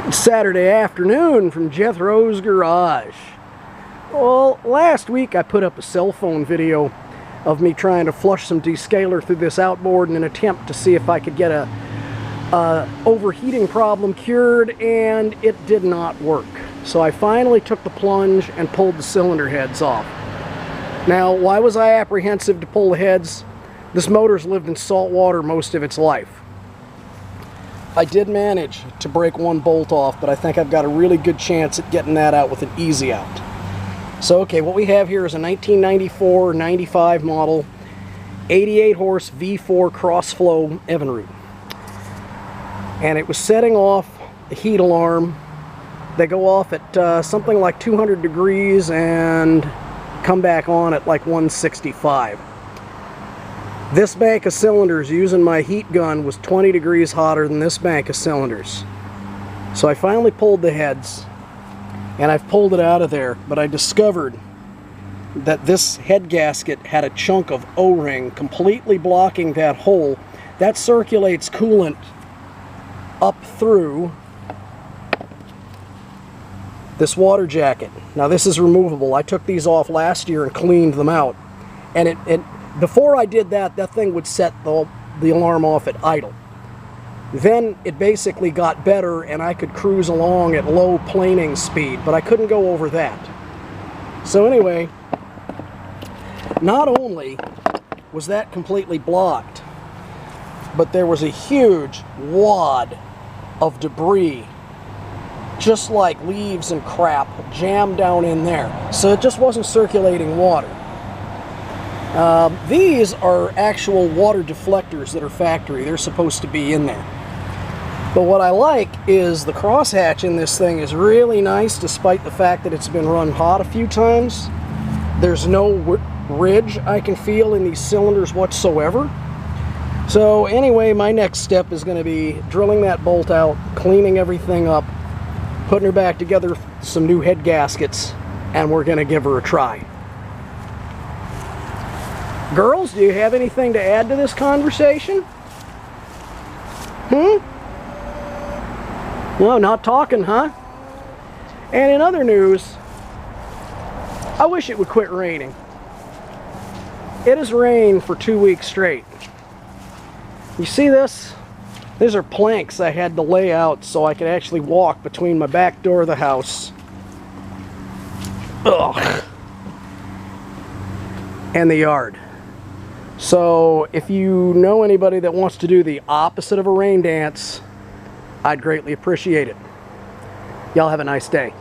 Saturday afternoon from Jethro's Garage. Well, last week I put up a cell phone video of me trying to flush some descaler through this outboard in an attempt to see if I could get a overheating problem cured, and it did not work. So I finally took the plunge and pulled the cylinder heads off. Now, why was I apprehensive to pull the heads? This motor's lived in salt water most of its life. I did manage to break one bolt off, but I think I've got a really good chance at getting that out with an easy out. So, okay, what we have here is a 1994-95 model 88 horse V4 cross-flow Evinrude. And it was setting off the heat alarm. They go off at something like 200 degrees and come back on at like 165. This bank of cylinders using my heat gun was 20 degrees hotter than this bank of cylinders. So I finally pulled the heads, and I've pulled it out of there, but I discovered that this head gasket had a chunk of O-ring completely blocking that hole. That circulates coolant up through this water jacket. Now this is removable. I took these off last year and cleaned them out, and before I did that, that thing would set the alarm off at idle. Then it basically got better and I could cruise along at low planing speed, but I couldn't go over that. So anyway, not only was that completely blocked, but there was a huge wad of debris, just like leaves and crap, jammed down in there. So it just wasn't circulating water. These are actual water deflectors that are factory. They're supposed to be in there. But what I like is the crosshatch in this thing is really nice, despite the fact that it's been run hot a few times. There's no ridge I can feel in these cylinders whatsoever. So anyway, my next step is going to be drilling that bolt out, cleaning everything up, putting her back together, some new head gaskets, and we're going to give her a try. Girls, do you have anything to add to this conversation? No, not talking, huh? And in other news, I wish it would quit raining. It has rained for 2 weeks straight. You see this? These are planks I had to lay out so I could actually walk between my back door of the house and the yard. So if you know anybody that wants to do the opposite of a rain dance, I'd greatly appreciate it. Y'all have a nice day.